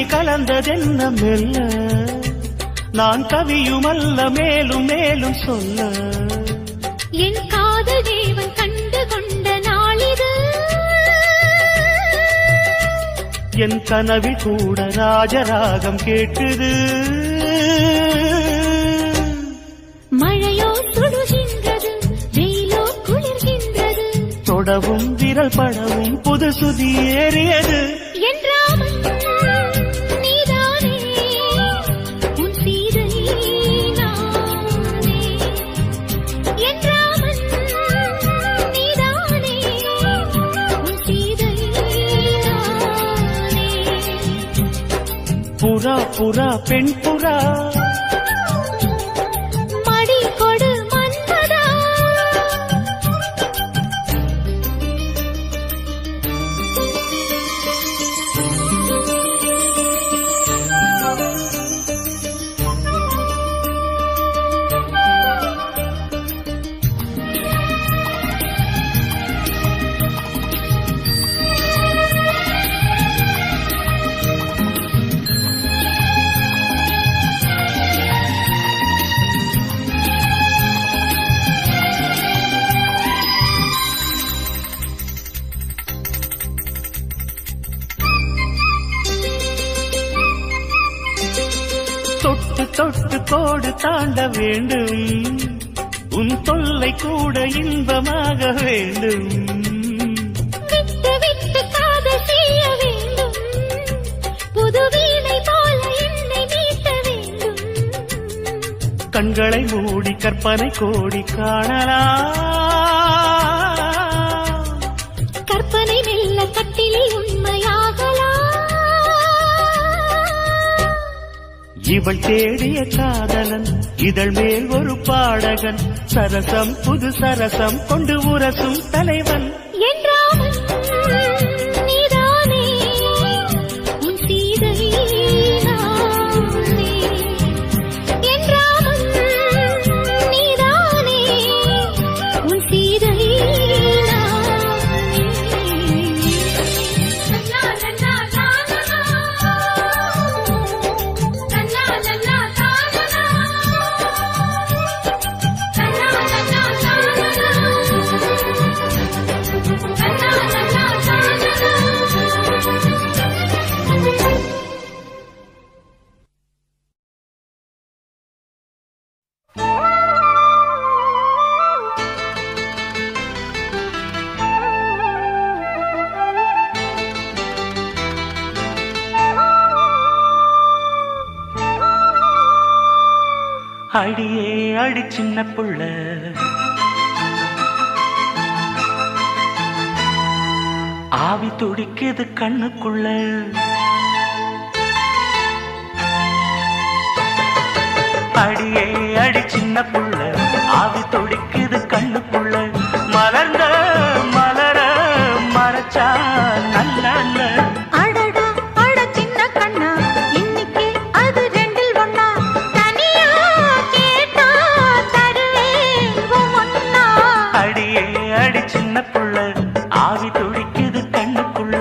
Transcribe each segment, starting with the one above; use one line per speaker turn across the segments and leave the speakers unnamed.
வீணை கலந்ததென்ன மெல்ல நான் கவியுமல்ல மேலும் மேலும் சொல்ல
என் காதல் தேவன் கண்டு கொண்ட நாளிது
என் கனவில் கூட ராஜராகம் கேட்குது
மழையோ சுடுகின்றது வெயிலோ குளிர்கின்றது
தொடவும் விரல் படவும் புது சுதி ஏறியது
என்றாமல் நீதானே உன் சீதை நானே என்றாமல் நீதானே உன் சீதை நானே
புறா புறா பெண் புறா
மடி கொடு மன்மதா
தொட்டு தொட்டு கோடு தாண்ட வேண்டும் உன் தொல்லை கூட இன்பமாக வேண்டும்
விட்டு விட்டு காதல் செய்ய வேண்டும் புது வீணை போல என்னை மீட்ட வேண்டும்
கண்களை மூடி கற்பனை கோடி காணலாம்
கற்பனை மெல்ல கட்டிலில் உண்மையாகலாம்
இவள் தேடிய காதலன் இதழ் மேல் ஒரு பாடகன் சரசம் புது சரசம் கொண்டு உரசும் தலைவன்
என்றாமல் நீதானே உன் சீதை நானே என்றாமல் நீதானே உன் சீதை
அடியே அடி சின்ன புள்ள ஆவி துடிக்குது கண்ணுக்குள்ள அடியே அடி சின்ன புள்ள ஆவி துடிக்குது கண்ணுக்குள்ள மலர்ந்த மலர மறைச்சா நல்ல அடி சின்ன புள்ள ஆவி துடிக்குது கண்ணுக்குள்ள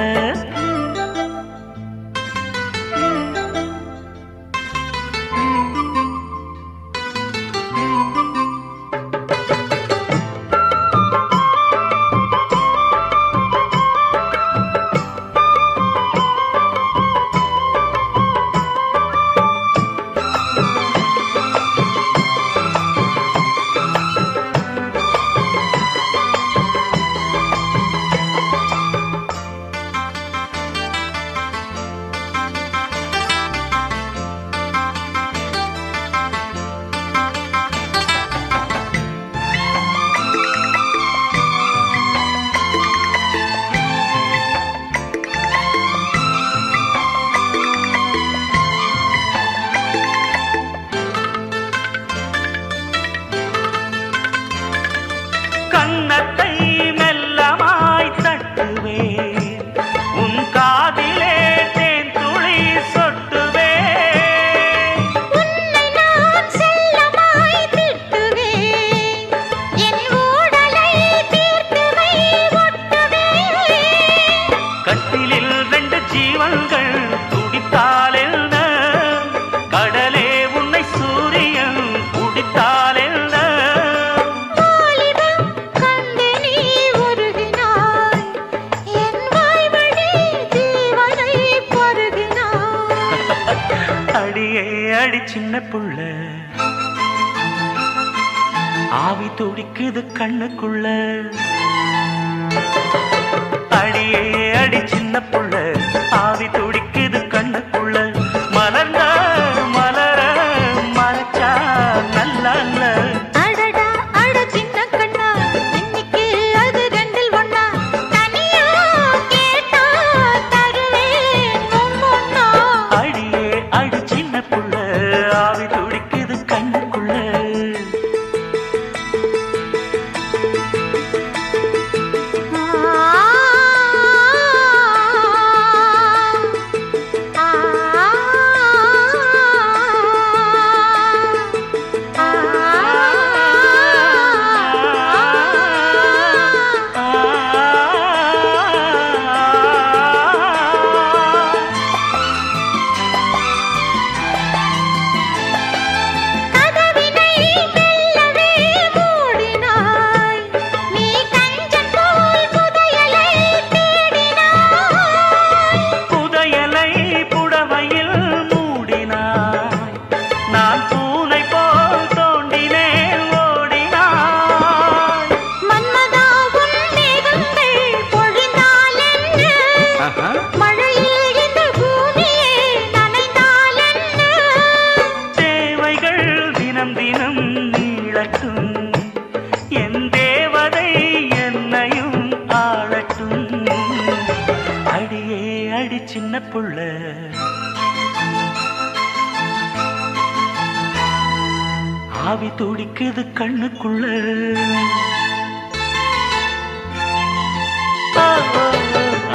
அடியே அடி சின்ன புள்ள ஆவி துடிக்குது கண்ணுக்குள்ள அடியே அடி சின்ன புள்ள ஆவி துடிக்குது கண்ணுக்குள்ள மலர்ந்த மலர மறைச்சா நல்லா
அடடா அட சின்ன கண்ணா இன்னைக்கு அது ரெண்டில் ஒண்ணா தனியா கேட்டா தருவேன் ஒவ்வொன்னா
அடியே அடி சின்ன புள்ள ஆவி துடிக்குது கண்ணுக்குள்ள சின்ன புள்ள ஆவி துடிக்குது கண்ணுக்குள்ள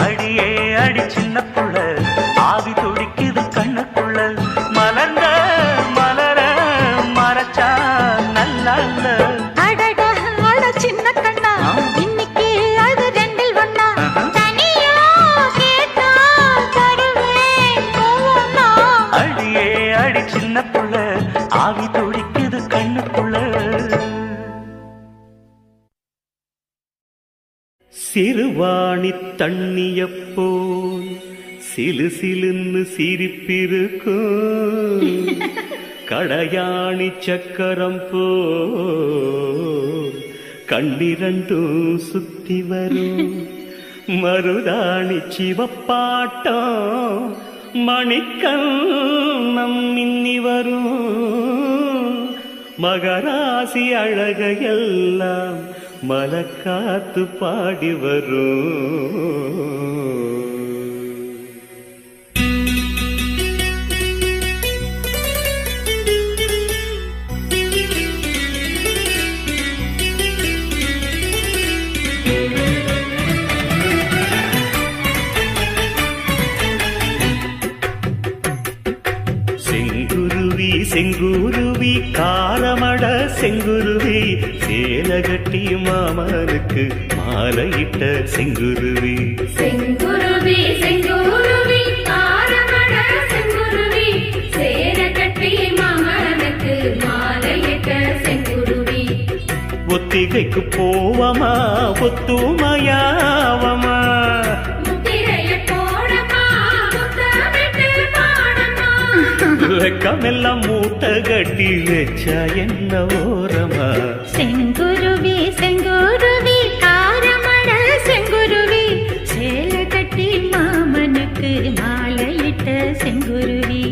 அடியே அடி சின்ன புள்ள ஆவி துடிக்குது கண்ணுக்குள்ள மலர்ந்த மலர மறைச்சா நல்லா
அடடா அட சின்ன கண்ணா இன்னைக்கு அது ரெண்டில் ஒண்ணா தனியா கேட்டா தருவேன் ஒவ்வொன்னா
அடியே அடி சின்ன புள்ள ஆவி துடிக்குது கண்ணுக்குள்ள சிறுவாணி தண்ணியப்போல் சிலு சிலுன்னு சிரிப்பிருக்கும் கடையாணி சக்கரம் போல் கண்ணிரண்டும் சுத்தி வரும் மருதாணி சிவப்பாட்டம் மணிக்கண்ணம் மின்னி வரும் மகராசி அழகையெல்லாம் மலக்காத்து பாடி வரும் செங்குருவி காரமட செங்குருவி சேலகட்டி மாமனுக்கு மாலையிட்ட செங்குருவி
செங்குருவி செங்குருவி காரமட செங்குருவி சேலகட்டி மாமனுக்கு மாலையிட்ட செங்குருவி
ஒத்திகைக்கு போவமா ஒத்துமையாவமா வெக்கமெல்லாம் மூட்டை கட்டி வச்சா என்ன ஓரமா
செங்குருவி செங்குருவி காரமட செங்குருவி சேல கட்டி மாமனுக்கு மாலையிட்ட செங்குருவி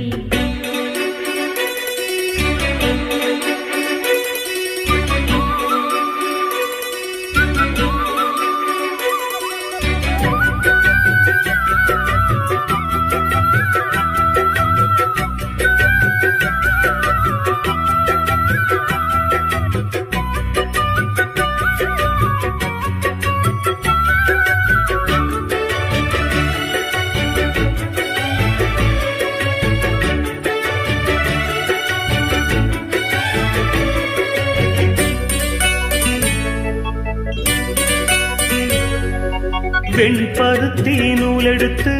வெண்பருத்தி நூலெடுத்து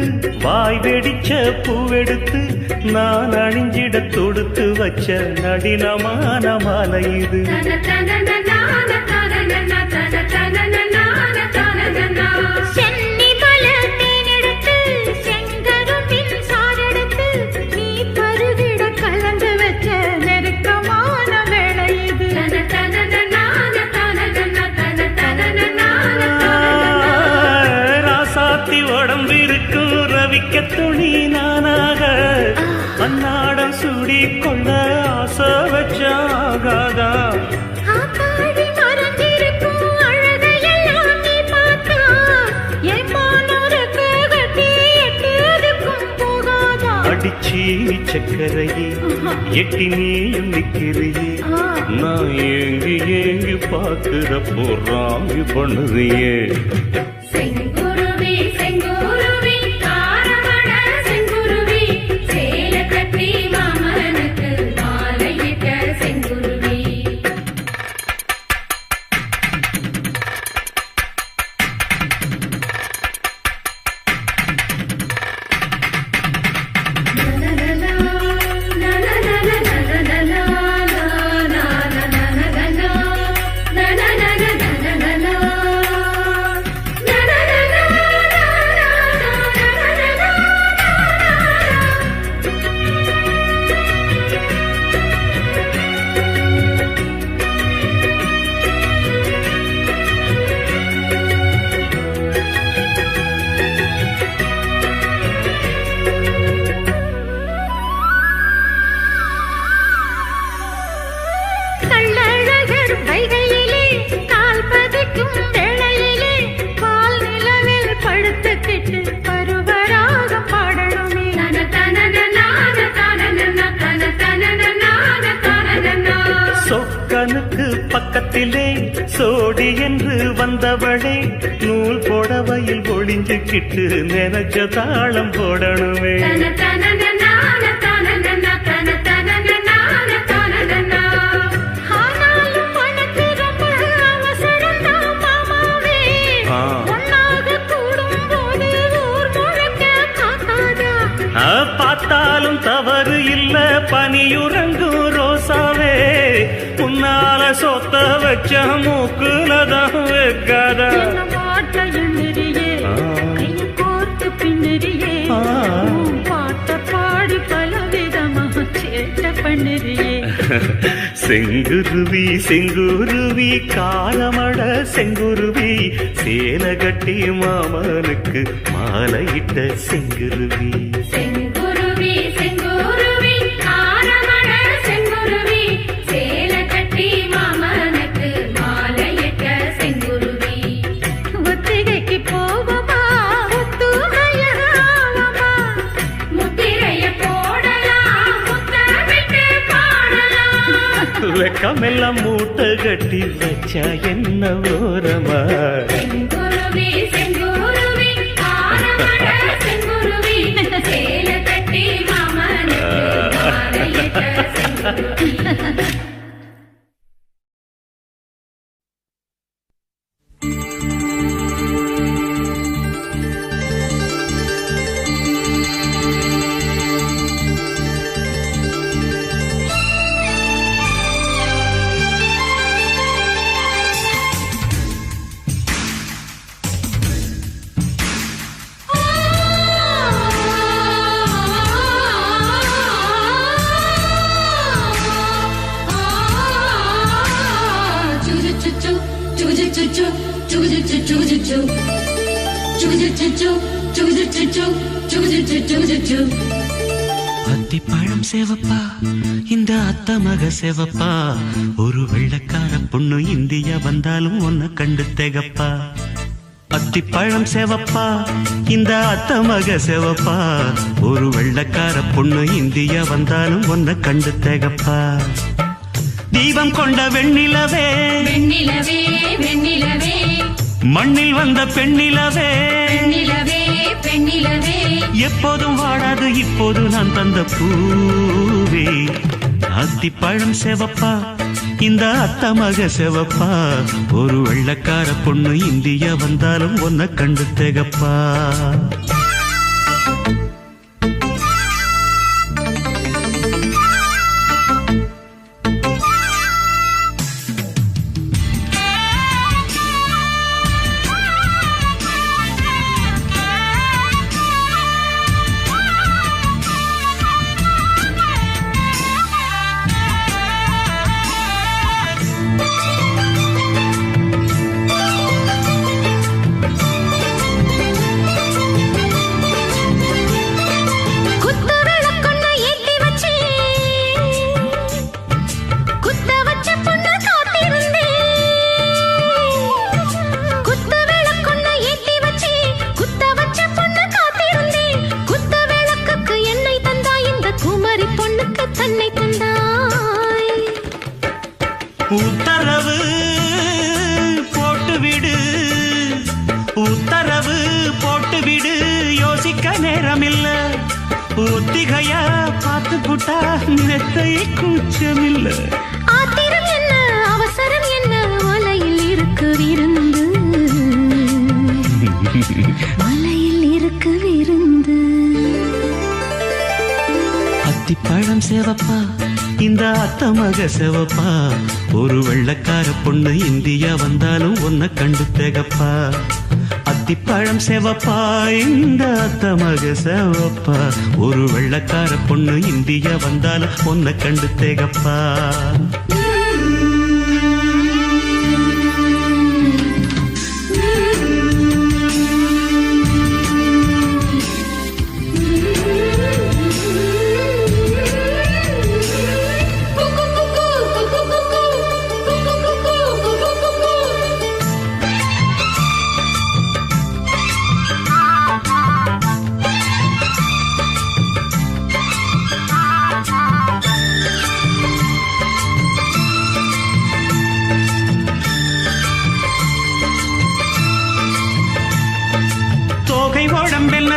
வாய் வெடிச்ச பூவெடுத்து நான் அணிஞ்சிட தொடுத்து வச்ச நடினமான மாலை இது
சென்னி மலர் தேனெடுத்து செங்கரும்பின் சாரெடுத்து நீ பருகிட
நாடம் சூடி கொள்ள ஆசை வச்சாகாதா
ஆத்தாடி மறந்திருக்கும் அழகையெல்லாம் நீ பார்த்தா என் மானோருக்கு கட்டி எட்டுக்கும் போகாதா
அடிச்சி சக்கரையே எட்டி நீயும் நிக்கிறியே நான் ஏங்கி ஏங்கி பாக்குறப்போ ராமி பண்ணுறியே
செங்குருவி செங்குருவி காரமட செங்குருவி சேல கட்டி மாமனுக்கு மாலையிட்ட செங்குருவி
கள்ளழகர் வைகையிலே கால் பதிக்கும் வேளையிலே பால் நிலவில் படுத்துக்கிட்டு பருவராகம் பாடணுமே
சொக்கனுக்கு பக்கத்திலே சோடி என்று வந்தவளே நூல் புடவையில் ஒளிஞ்சுக்கிட்டு நினைச்ச தாளம் போடணுமே
ஆனாலும் உனக்கு ரொம்ப அவசரம்தான் மாமாவே ஒன்னாக கூடும்போது ஊர் முழுக்க காக்காதா
பார்த்தாலும் தவறு இல்ல பனியுறங்கும் ரோசாவே உன்னால சொத்த வச்ச மூக்குலதான் வைக்காதா
என்ன பாட்ட எண்ணிரியே கைய கோர்த்து பின்னிரியே பாட்ட பாடி பலவிதமாக சேட்ட பண்ணிரியே
செங்குருவி செங்குருவி காலமட செங்குருவி சேல கட்டி மாமனுக்கு மாலையிட்ட செங்குருவி
செங்குருவி செங்குருவி காரமட செங்குருவி சேல கட்டி மாமனுக்கு மாலையிட்ட செங்குருவி
ஒத்திகைக்கு போவோமா ஒத்துமையாவமா
முத்திரைய போடலாம் முத்தமிட்டு பாடலாம்
வெக்கமெல்லாம் மூட்டை கட்டி வச்சா என்ன ஓரமா
செங்குருவி செங்குருவி காரமட செங்குருவி சேல கட்டி மாமனுக்கு மாலையிட்ட செங்குருவி
அத்திப்பழம் சேவப்பா இந்த அத்த மக சேவப்பா ஒரு வெள்ளக்கார பொண்ணு இந்தியா வந்தாலும் உன்னை கண்டு தேகப்பா அத்திப்பழம் சேவப்பா இந்த அத்த மக சேவப்பா ஒரு வெள்ளக்கார பொண்ணு இந்தியா வந்தாலும் உன்னை கண்டு தேகப்பா தீபம் கொண்ட வெண்ணிலவே
வெண்ணிலவே வெண்ணிலவே
மண்ணில் வந்த பெண்ணிலவே
பெண்ணிலவே பெண்ணிலவே
எப்போதும் வாடாது இப்போது நான் தந்த பூவே அத்திப்பழம் சேவப்பா இந்த அத்த மக சேவப்பா ஒரு வெள்ளக்கார பொண்ணு இந்தியா வந்தாலும் உன்னை கண்டு தேகப்பா உத்தரவு போட்டுவிடு உத்தரவு போட்டுவிடு யோசிக்க நேரமில்ல ஒத்திகையா பார்த்து புட்டா மெத்தை கூச்சமில்ல
ஆத்திரம் என்ன அவசரம் என்ன மலையில் இருக்கு விருந்து மலையில் இருக்கு விருந்து
அத்திப்பழம் சேவப்பா இந்த அத்தமக சேவப்பா ஒரு வெள்ளக்கார பொண்ணு இந்தியா வந்தாலும் ஒன்ன கண்டு தேகப்பா அத்திப்பழம் சேவப்பா இந்த அத்தமக சேவப்பா ஒரு வெள்ளக்கார பொண்ணு இந்தியா வந்தாலும் ஒன்ன கண்டு தேகப்பா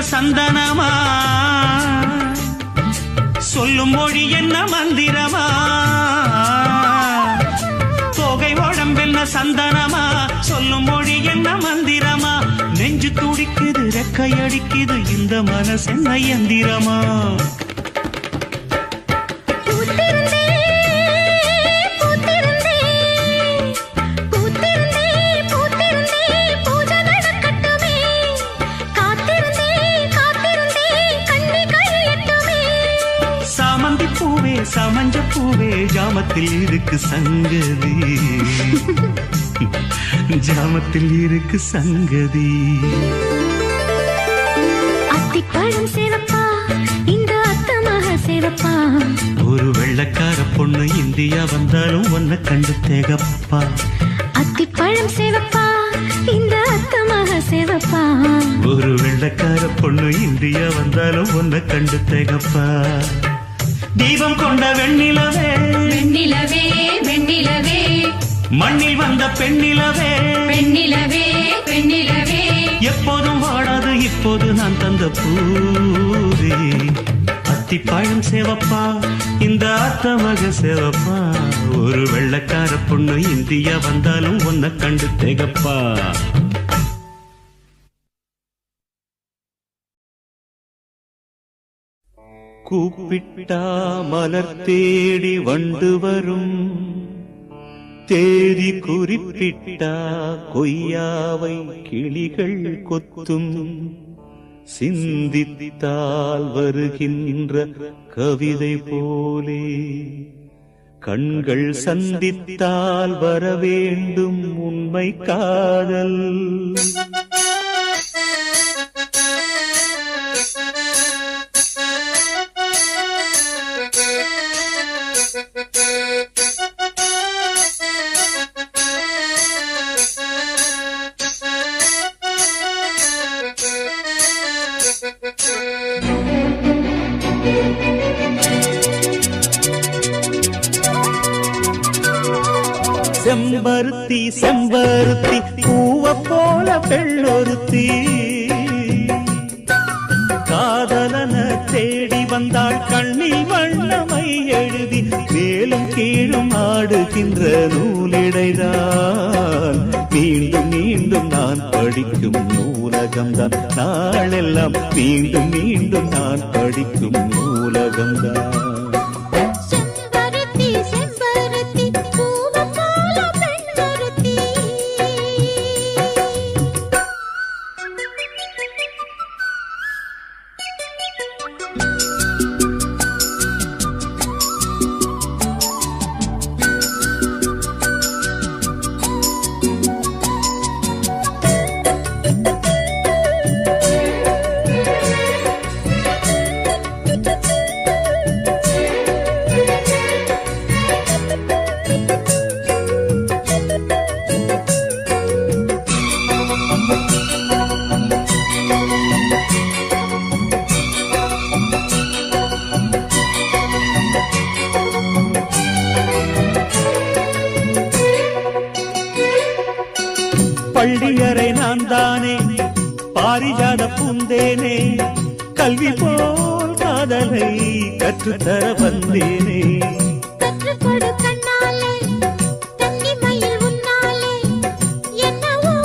சந்தனமா சொல்லும் மொழி என்ன மந்திரமா தோகை உடம்பென்ன சந்தனமா சொல்லும் மொழி என்ன மந்திரமா நெஞ்சு துடிக்குது ரெக்கையடிக்குது இந்த மனசு என்ன எந்திரமா சமஞ்ச பூவே ஜாமத்தில் இருக்கு சங்கதி ஜாமத்தில் இருக்கு சங்கதி
அத்திப்பழம் சேவப்பா இந்த அத்தமக சேவப்பா
ஒரு வெள்ளக்கார பொண்ணு இந்தியா வந்தாலும் ஒன்ன கண்டு தேகப்பா
அத்திப்பழம் சேவப்பா இந்த அத்தமக சேவப்பா
ஒரு வெள்ளக்கார பொண்ணு இந்தியா வந்தாலும் ஒன்ன கண்டு தேகப்பா தீபம் கொண்ட வெண்ணிலவே
வெண்ணிலவே வெண்ணிலவே
மண்ணில் வந்த பெண்ணிலவே
பெண்ணிலவே பெண்ணிலவே
எப்போதும் வாடாது இப்போது நான் தந்த பூவே அத்திப்பழம் சேவப்பா இந்த அத்தமக சேவப்பா ஒரு வெள்ளக்கார பொண்ணு இந்தியா வந்தாலும் ஒன்ன கண்டு தேகப்பா கூப்பிட்டா மலர் தேடி வண்டு வரும் தேதி குறிப்பிட்டா கொய்யாவை கிளிகள் கொத்தும் சிந்தித்தால் வருகின்ற கவிதை போலே கண்கள் சந்தித்தால் வரவேண்டும் உண்மை காதல் செம்பருத்தி செம்பருத்தி பூவ போல பெண்ணொருத்தி காதலன தேடி வந்தாள் கண்ணில் வண்ணமை எழுதி மேலும் கீழும் ஆடுகின்ற நூலிடைதான் மீண்டும் மீண்டும் நான் படிக்கும் நூலகம்தான் நாளெல்லாம் மீண்டும் மீண்டும் நான் படிக்கும் நூலகம்தான் பள்ளியறை நான் தானே பாரிஜாத பூந்தேனே கல்வி போல் காதலை கற்றுத்தர வந்தேனே
கற்றுக்கொடு கண்ணாலே கன்னிமயில் உன்னாலே என்னவோ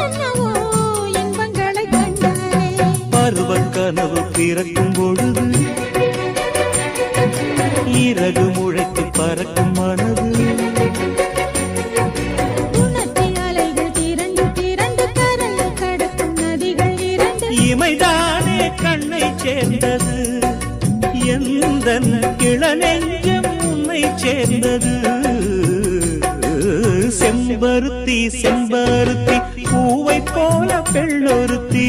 என்னவோ இன்பங்களை கண்டாலே
பருவக் கனவு பிறக்கும் பொழுது இறகு முளைத்து பறக்கும் மனது இமைதானே கண்ணை சேர்ந்தது எந்த இளநெஞ்சம் உன்னை சேர்ந்தது செம்பருத்தி செம்பருத்தி பூவை போல பெண்ணொருத்தி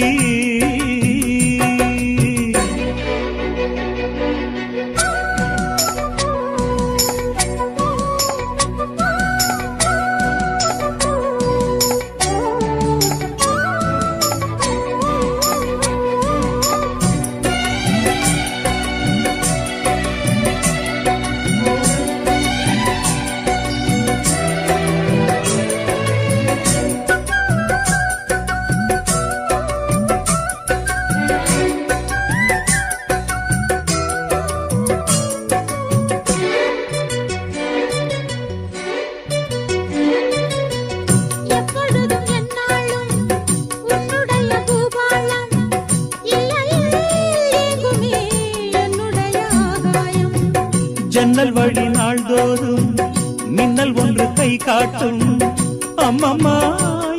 ஜன்னல் வழி நாள்தோறும் மின்னல் ஒன்று கை காட்டும் அம்மம்மா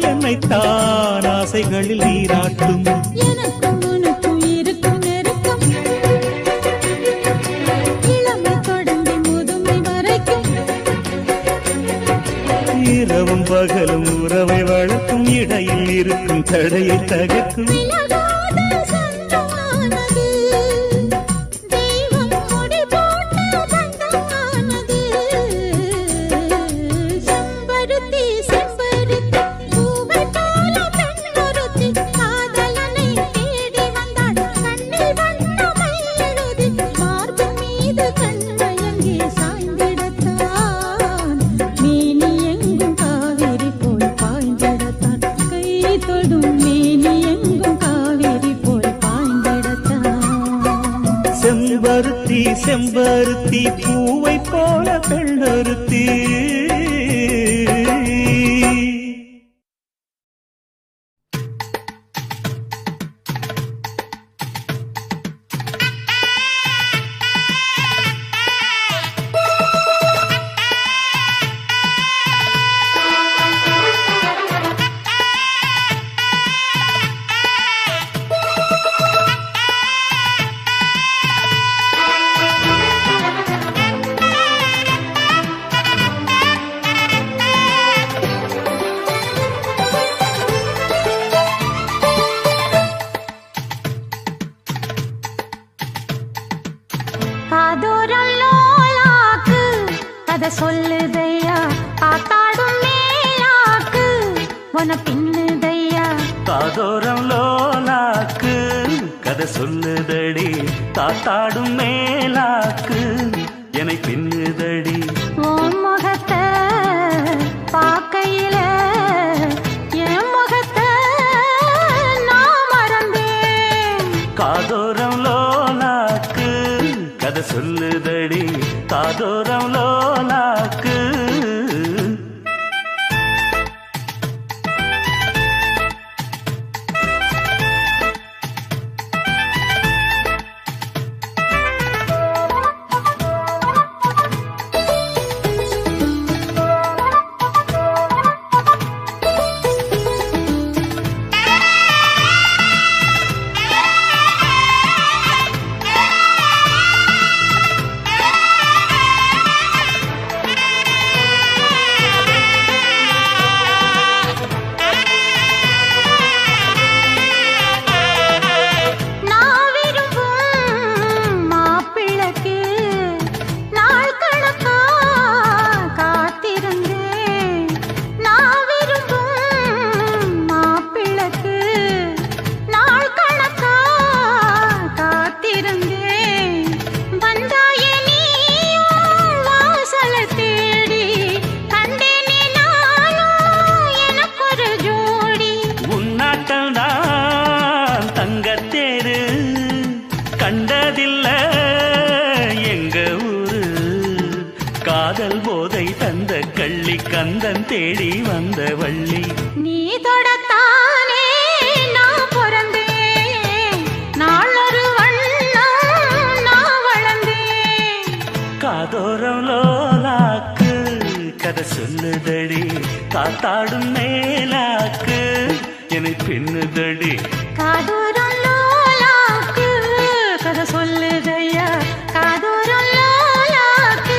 என்னைத்தான் ஆசைகளில் நீராட்டும்
எனக்கும் உனக்கும் இருக்கும் நெருக்கம் இளமை தொடங்கி முதுமை வரைக்கும்
இரவும் பகலும் உறவை வளர்க்கும் இடையில் இருக்கும் தடையை தகர்க்கும் செம்பருத்தி செம்பருத்தி பூவை போல பெண்ணொருத்தி
சொல்லுதையா காத்தாடும் மேலாக்கு உன பின்னுதையா
காதோரம் லோலாக்கு கதை சொல்லுதடி காத்தாடும் மேலாக்கு என்னை பின்னுதடி
உன் முகத்தை பார்க்கையில என் முகத்தை நான் மறந்தேன்
காதோரம் லோலாக்கு கதை சொல்லுதடி காதோரம் லோலாக்கு காதல் போதை தந்த கள்ளி கந்தன் தேடி வந்த வள்ளி
நீ தொடத்தானே நான் பிறந்தேன் நாளொரு வண்ணம் நான் வளர்ந்தேன்
காதோரம் லோலாக்கு கதை சொல்லுதடி காத்தாடும் மேலாக்கு என்னை பின்னுதடி
காதூரம் லோலாக்கு கதை சொல்லுதையா காதூரம் லோலாக்கு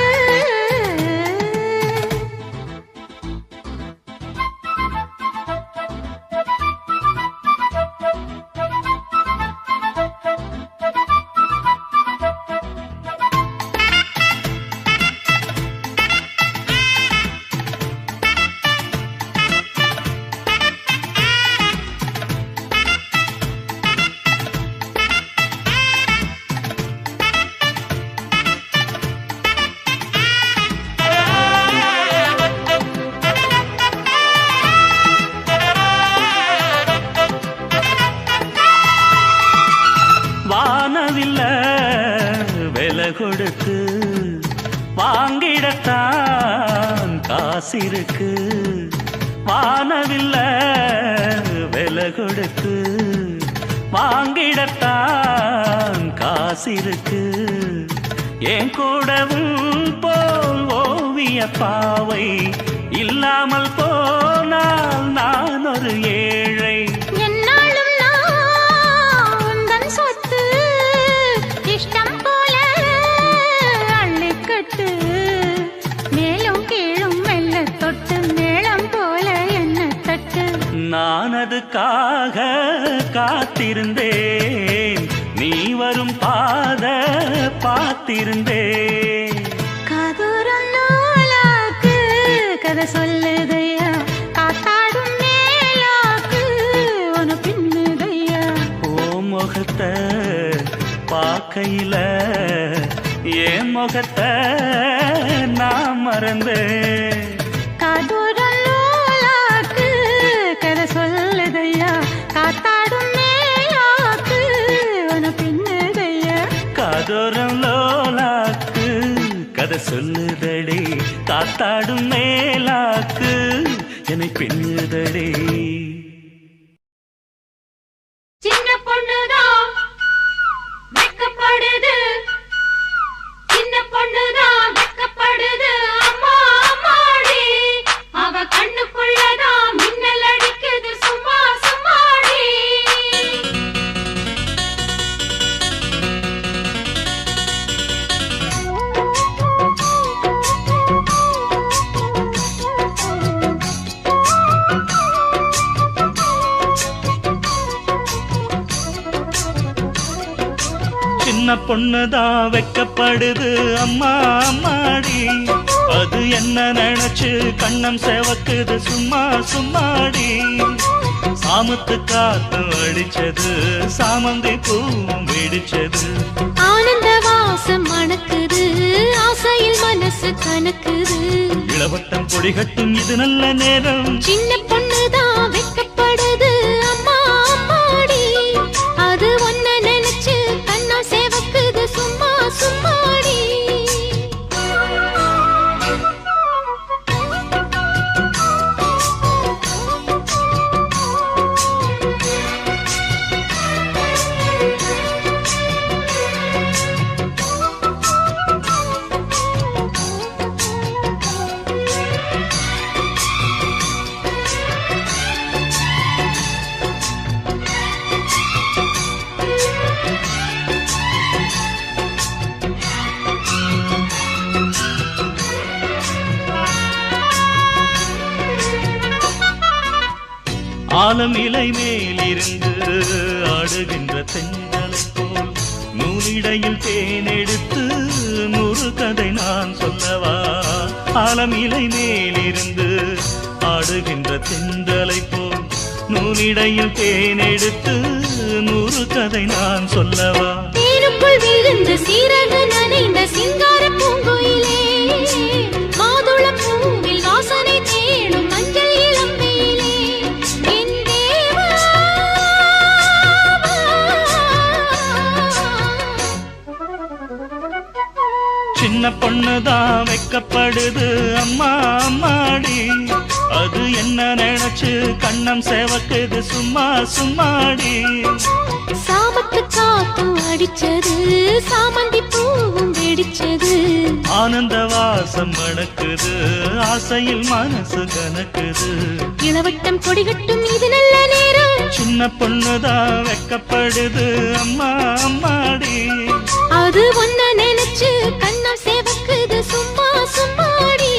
வானவில்ல விலை கொடுத்து வாங்கிடத்தான் காசிருக்கு வானவில்ல விலை கொடுத்து வாங்கிடத்தான் காசிருக்கு என் கூடவும் போல் ஓவிய பாவை இல்லாமல் போனால் நான் ஒரு ஏழை
என்னாலும் நான் உந்தன் சொத்து இஷ்டம் போல அள்ளிக்கட்டு மேலும் கீழும் மெல்ல தொட்டு மேளம் போல என்ன தட்டு
நான் அதுக்காக காத்திருந்தேன் நீ வரும் பாத பார்த்திருந்தேன்
காதூரம் லோலாக்கு கதை சொல்லுதையா காத்தாடும் மேலாக்கு உன பின்னுதையா
ஓ முகத்தை பார்க்கையில என் முகத்தை நான் மறந்தேன்
காதூரம் லோலாக்கு கதை சொல்லுதையா காத்தாடும் மேலாக்கு உன பின்னுதையா
காதோரம் லோலாக்கு கதை சொல்லுதடி காத்தாடும் மேலாக்கு என்னை பின்னுதடி
சின்ன பொண்ணுதான் வெக்கப்படுது சின்ன பொண்ணுதான் வெக்கப்படுது அம்மா அம்மாடி அவ கண்ணுக்குள்ளதான் மின்னல் அடிக்குது சும்மா சும்மாடி
சின்ன பொண்ணுதான் வெக்கப்படுது அம்மா அம்மாடி அது என்ன நினைச்சு கண்ணம் செவக்குது சும்மா சும்மாடி சாமத்து காத்து அடிச்சது சாமந்தி பூவும் வெடிச்சது
ஆனந்த வாசம் மணக்குது ஆசையில் மனசு கணக்குது
இளவட்டம் கொடிகட்டும் இது நல்ல நேரம்
சின்ன பொண்ணுதான் வெக்கப்படுது அம்மா அம்மாடி அது ஒன்ன நினைச்சு கண்ணா சேவக்குது சும்மா சும்மாடி
ஆலம் இலை மேலிருந்து ஆடுகின்ற தென்றலை போல் நூலிடையில் தேனெடுத்து நூறு கதை நான் சொல்லவா ஆலம் இலை மேலிருந்து ஆடுகின்ற தென்றலை போல் நூலிடையில் தேனெடுத்து நூறு கதை நான் சொல்லவா
தேனுக்குள் விழுந்த சீரக நனைந்த சிங்கார பூங்குயிலே மாதுள பூவில் வாசனை தேடும் மஞ்சள் இளம்பெயிலே என் தேவா
சின்ன சின்ன பொண்ணுதான் வெக்கப்படுது அம்மா அம்மாடி அது என்ன நினைச்சு கண்ணம் சேவக்குது சும்மா சும்மாடி
சாமத்து காத்தும் அடிச்சது சாமந்தி பூவும் வெடிச்சது
ஆனந்த வாசம் மணக்குது ஆசையில் மனசு கணக்குது
இளவட்டம் கொடிகட்டும் இது நல்ல நேரம்
சின்ன பொண்ணுதான் வெக்கப்படுது அம்மா அம்மாடி
அது ஒன்ன நினைச்சு கண்ணம் சேவக்குது சும்மா சும்மாடி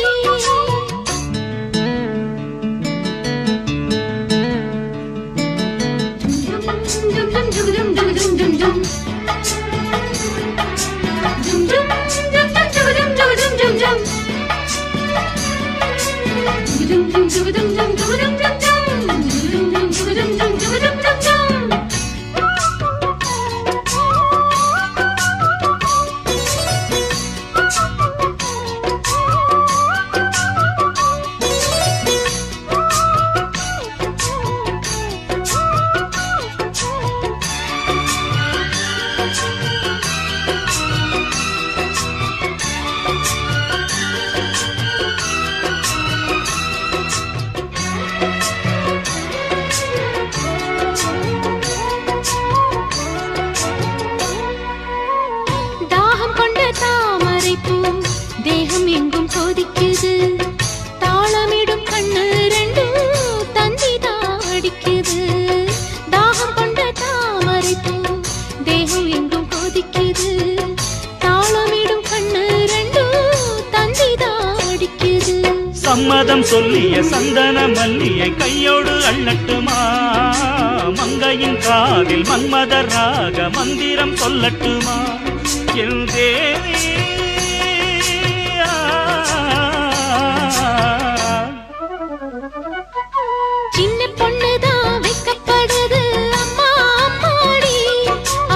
தேகம் எங்கும் கொதிக்குது தாளமிடும் கண்ணு ரெண்டும் தந்திதான் அடிக்குது தாகம் கொண்ட தாமரை பூ தேகம் எங்கும் கொதிக்குது தாளமிடும் கண்ணு ரெண்டும் தந்திதான் அடிக்குது
சம்மதம் சொல்லிய சந்தன மல்லியை கையோடு அள்ளட்டுமா மங்கையின் காதில் மன்மதராக மந்திரம் சொல்லட்டுமா என் தேவி
சின்ன பொண்ணுதான் வெக்கப்படுது அம்மா அம்மாடி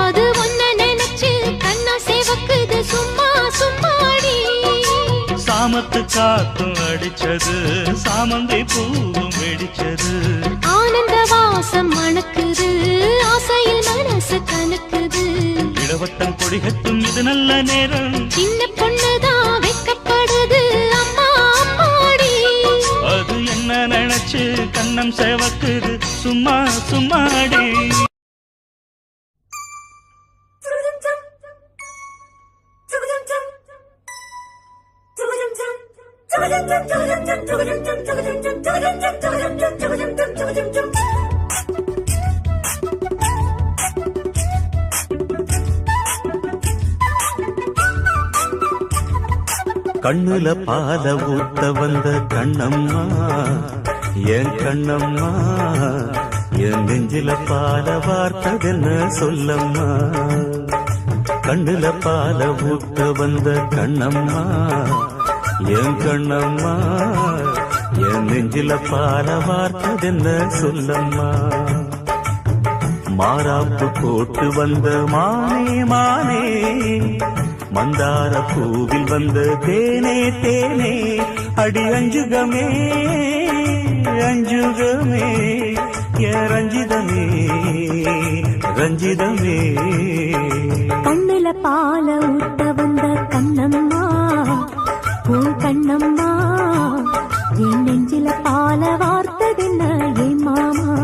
அது ஒன்ன நினைச்சு கண்ணா சேவக்குது சும்மா சும்மாடி
சாமத்து காத்தும் அடிச்சது சாமந்தி பூவும் வெடிச்சது
ஆனந்த வாசம் மணக்குது ஆசையில் மனசு கணக்குது
இளவட்டம் கொடிகட்டும் இது நல்ல நேரம்
சின்ன பொண்ணுதான் வெக்கப்படுது அம்மா அம்மாடி
அது என்ன நினைச்சு கண்ணம் சேவக்குது சும்மா சும்மாடி கண்ணுல பால ஊத்த வந்த கண்ணம்மா என் கண்ணம்மா என் நெஞ்சில பால வார்த்ததென்ன சொல்லம்மா கண்ணுல பால ஊத்த வந்த கண்ணம்மா என் கண்ணம்மா என் நெஞ்சில பால வார்த்ததென்ன சொல்லம்மா மாறாப்பு போட்டு வந்த மானே மானே மந்தார பூவில் வந்த தேனே தேனே அடி அஞ்சுகமே அஞ்சுகமே ரஞ்சிதமே ரஞ்சிதமே
கண்ணுல பால ஊட்ட வந்த கண்ணம்மா உன் கண்ணம்மா என் நெஞ்சில பால வார்த்ததென்ன என் மாமா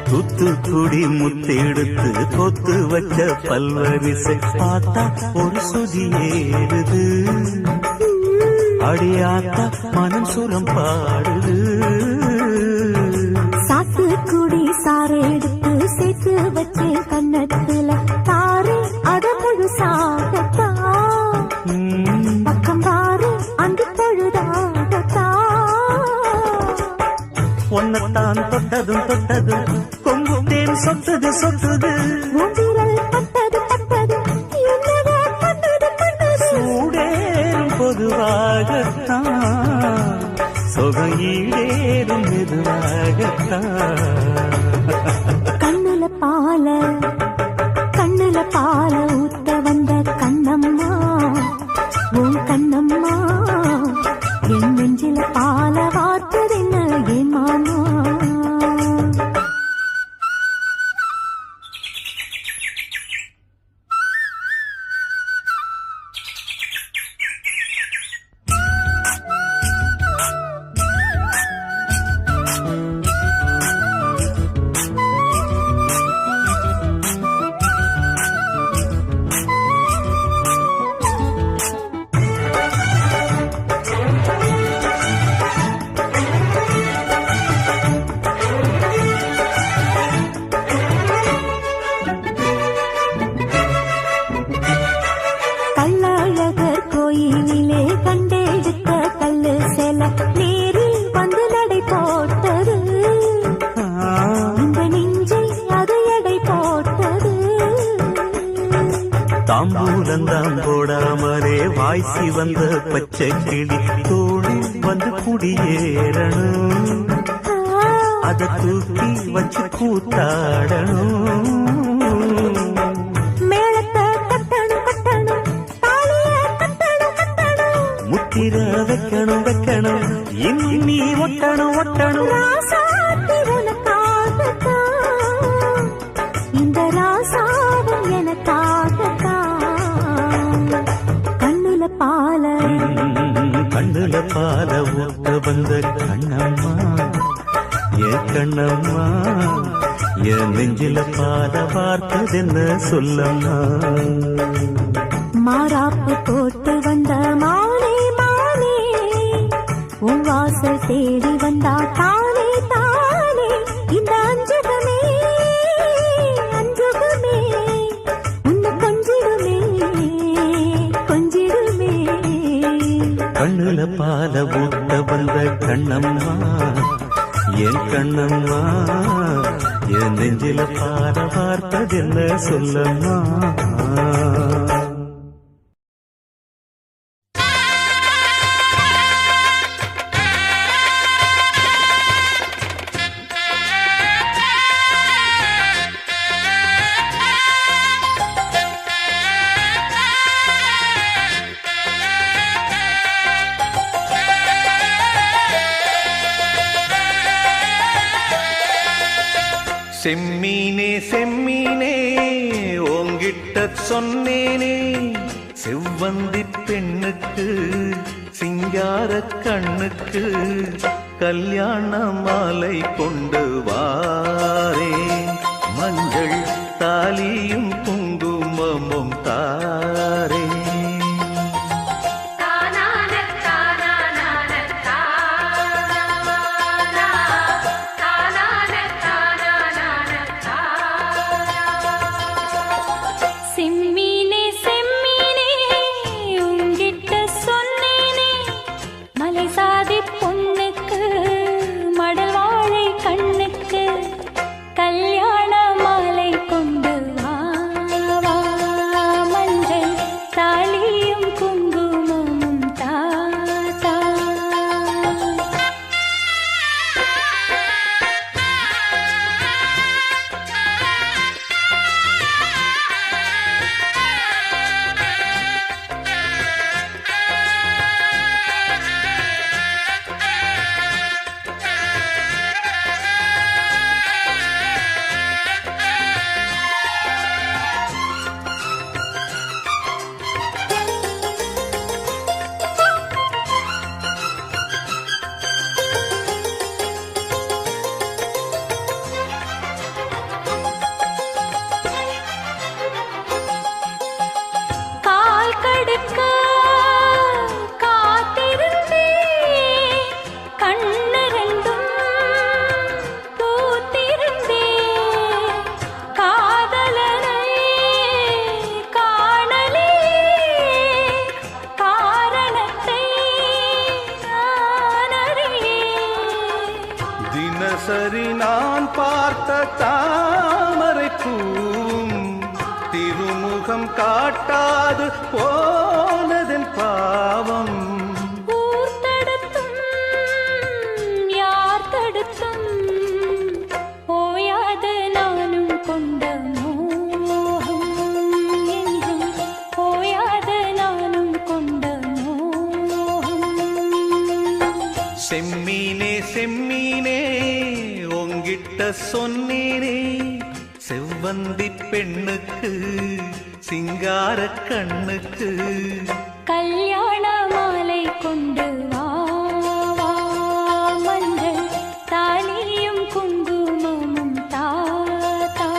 தூத்துக்குடி முத்தெடுத்து கொத்து வச்ச பல்வரிசை பார்த்தா ஒரு சுதி ஏறுது அடியாத்தா மனம் சுரம் பாடுது
சாத்துக்குடி சாறு எடுத்து சேர்த்து வச்சேன் கண்ணத்துல தாரே அத முழு சாகத்தான்
ஒன்னத்தான் தொட்டதும் தொட்டதும் கொங்கும் தேன் சொட்டுது சொட்டுது
உன்விரல் பட்டது பட்டது என்னவோ பண்ணது பண்ணது
சூடேறும் பொதுவாகத்தான் சொகம் ஈடேறும் மெதுவாகத்தான்
கண்ணுல பால ஊத்த வந்த கண்ணம்மா உன் கண்ணம்மா என் நெஞ்சில பால வார்த்ததென்ன என் மாமா கள்ளழகர் கோயிலிலே கண்டெடுத்த கல்லு செல நேரில் வந்து நடை போட்டது இந்த நெஞ்சில் அது எடை போட்டது
தாம்பூலந்தாம் போடாமலே வாய்ச்சி வந்த பச்சை கிளி தோழி வந்து குடியேறணும் அத தூக்கி வச்சு கூத்தாடணும்
மேளத்தை கட்டணும் கட்டணும் தாலிய கட்டணும் கட்டணும்
முத்திர வைக்கணும் வைக்கணும் இன்னும் நீ ஒட்டணும் ஒட்டணும்
ராசாத்தி உனக்காகத்தான் இந்த ராசாவும் எனக்காகத்தான் கண்ணுல
பால ஊட்ட வந்த கண்ணம்மா என் கண்ணம்மா என் நெஞ்சில பால பார்த்ததென்ன சொல்லம்மா
மாறாப்பு போட்டு வந்த மானே மானே உன் வாசல் தேடி வந்தா தானே தானே இந்த அஞ்சுகமே அஞ்சுகமே உன்னை கொஞ்சிடுமே கொஞ்சிடுமே
கண்ணுல பால ஊட்ட வந்த கண்ணம்மா என் கண்ணம்மா என் நெஞ்சில பால பார்த்ததென்ன சொல்லம்மா
செம்மீனே செம்மீனே ஓங்கிட்ட சொன்னேனே செவ்வந்தி பெண்ணுக்கு சிங்கார கண்ணுக்கு கல்யாண மாலை கொண்டு வாரே மஞ்சள் தாலியும் குங்குமமும் தாரே
செம்மீனே செம்மீனே உங்கிட்ட சொன்னேனே மலை சாதி பொண்ணுக்கு மடல் வாழை கண்ணுக்கு கல்யாண மாலை கொண்டு வாரே
சரி நான் பார்த்த தாமரை பூவும் திருமுகம் காட்டாது போனதன் பாவம்.
ஊர் தடுத்தும் யார் தடுத்தும் ஓயாத நானும் கொண்ட மோகம் என்றும் ஓயாத நானும் கொண்ட மோகம்.
செம்மீனே செம்மீனே உங்கிட்ட சொன்னேனே செவ்வந்தி பெண்ணுக்கு சிங்கார கண்ணுக்கு
கல்யாண மாலை கொண்டு வா வா, மஞ்சள் தாலியும் குங்குமமும் தாத்தா.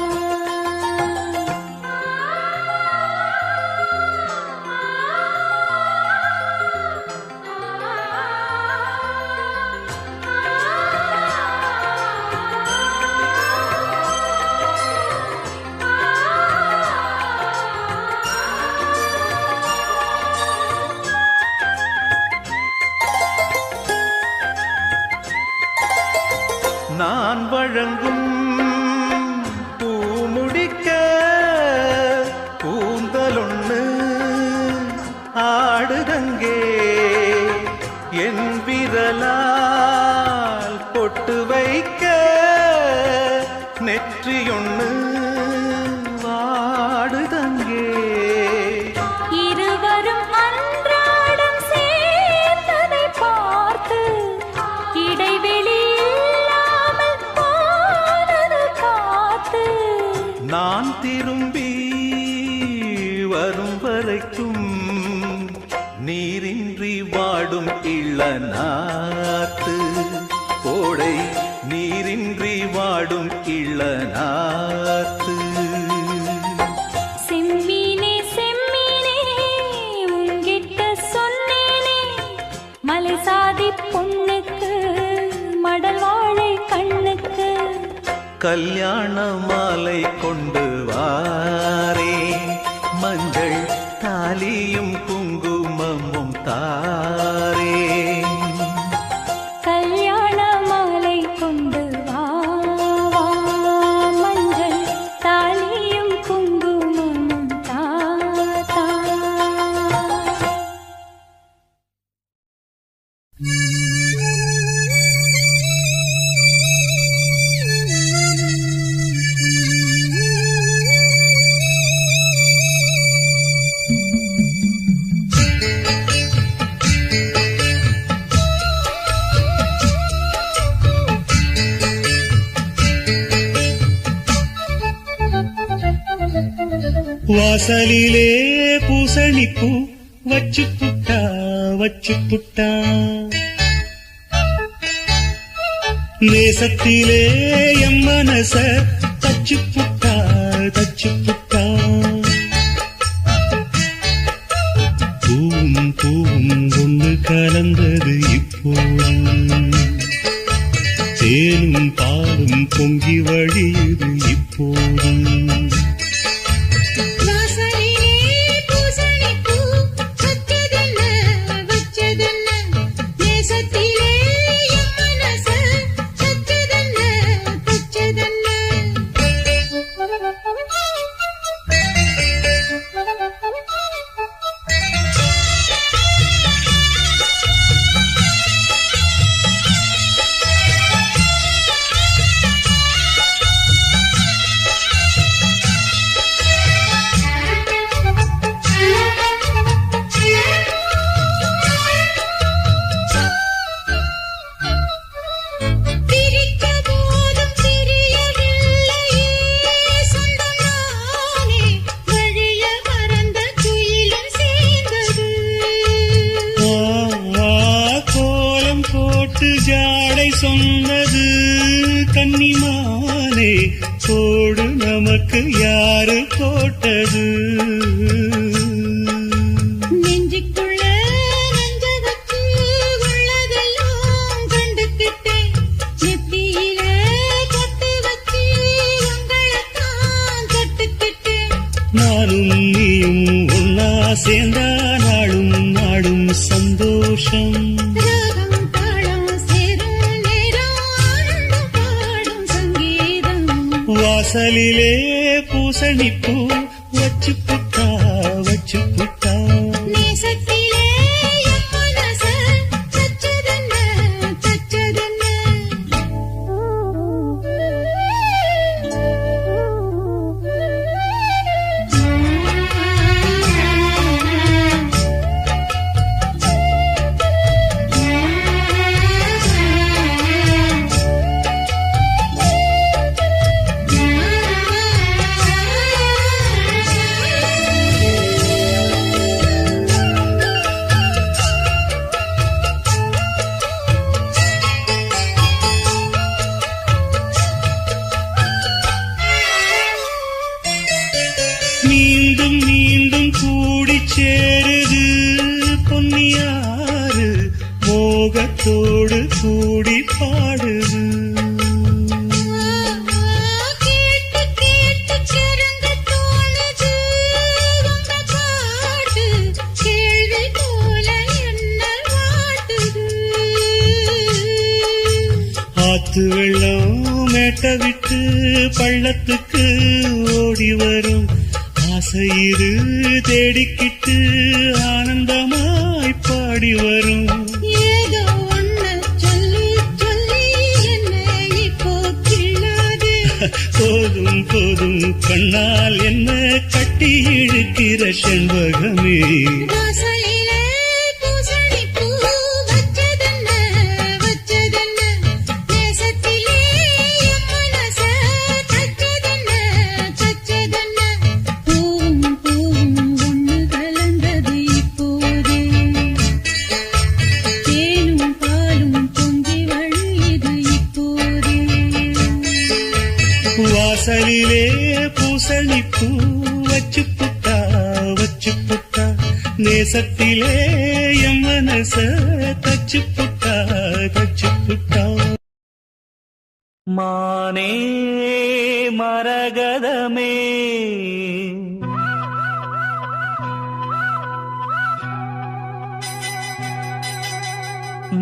நான் வழங்கும் பூமுடிக்க கூந்தலொன்னு ஆடுதங்கே என் விரலால் பொட்டு வைக்க நெற்றியொன்னு வாடுதங்கே.
இருவரும் அன்றாடம் சேர்ந்ததை பார்த்து இடைவெளி இல்லாமல் போனது காத்து.
நான் திரும்பி வரும் வரைக்கும் நீரின்றி வாடும் இளநாத்து கோடை நீரின்றி வாடும் இளநாத்து.
செம்மீனே செம்மீனே உங்கிட்ட சொன்னேனே மலை சாதி பொண்ணுக்கு மடல் வாழை கண்ணுக்கு
கல்யாண மாலை கொண்டு வாரே மஞ்சள் தாலியும் குங்குமமும் தாரே.
கல்யாண மாலை கொண்டு வா வா, மஞ்சள் தாலியும் குங்குமமும் தாத்தா.
வாசலிலே பூசணிப்பூ வச்சு புட்டா நேசத்திலே எம் மனச தச்சு புட்டா பூவும் பூவும் ஒன்று கலந்தது இப்போது தேனும் பாலும் பொங்கி வழியுது இப்போது. ஜாடை சொன்னது கன்னிமானே கோடு நமக்கு யாரு போட்டது.
நெஞ்சுக்குள்ள நஞ்சகத்து உள்ளதெல்லாம் கண்டுக்கிட்டேன் நெத்தியில பொட்டு வச்சு உங்களைத்தான் தொட்டுக்கிட்டேன்.
நானும் நீயும் ஒன்னா சேர்ந்தா நாளும் நாடும் சந்தோஷம்.
ராகம் தாளம் சேரும் நேரம் ஆனந்தம்
வாசலிலே பூசணிப்பூ வச்சு புட்டா வச்சு புட்டா
நேசத்திலே என் மனச தச்சதென்ன தச்சதென்ன
மீண்டும் மீண்டும் கூடி சேருது பொன்னியாறு மோகத்தோடு கூடி பாடுது
கேட்டு கேட்டு கிறங்க தோணுது உங்க பாட்டு கேள்வி போல என்ன வாட்டுது
ஆத்து வெள்ளம் மேட்ட விட்டு பள்ளத்துக்கு ஓடி வரும் ஆசையிரு தேடிக்கிட்டு ஆனந்தமாய் பாடி வரும்
ஏதோ ஒண்ணு சொல்லி சொல்லி என்ன இப்போ கிள்ளாது
போதும் போதும் கண்ணால் என்ன கட்டி இழுக்கிற செண்பகமே
வாசலிலே பூசணிப்பூ வச்சதென்ன வச்சதென்ன நேசத்திலே என் மனச தச்சதென்ன தச்சதென்ன பூவும் பூவும் ஒண்ணு கலந்தது இப்போதே தேனும் பாலும் பொங்கி வழியுது இப்போதே
வாசலிலே பூசணிப்பூ வச்சு புட்டா வச்சு புட்டா நேசத்திலே என் மனச தச்சு புட்டா தச்சு புட்டா மானே மரகதமே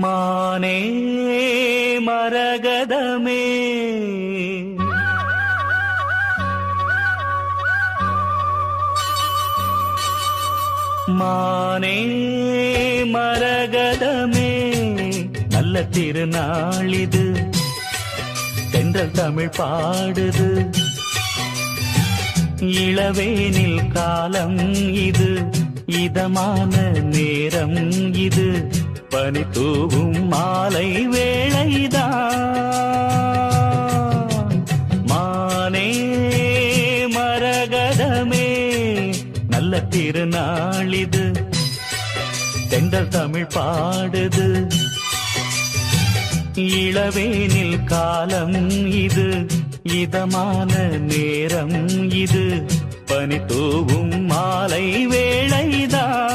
மானே மரகதமே மானே மரகதமே நல்ல திருநாளிது தென்றல் தமிழ் பாடுது இளவேனில் காலம் இது இதமான நேரம் இது பனி தூவும் மாலை வேளைதான் மானே மரகதமே நல்ல திருநாளிது தென்றல் தமிழ் பாடுது இளவேனில் காலம் இது இதமான நேரம் இது பனி தூவும் மாலை வேளைதான்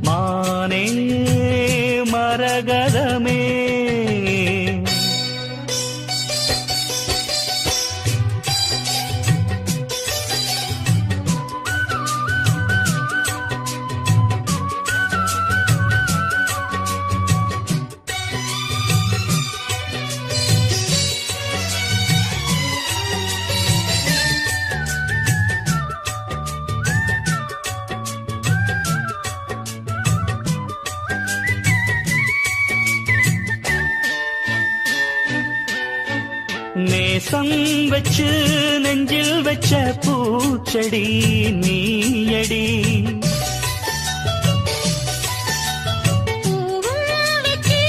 மானே மரகதமே நேசம் வச்சு நெஞ்சில் வச்ச பூச்செடி நீயடி
பூவும் வச்சு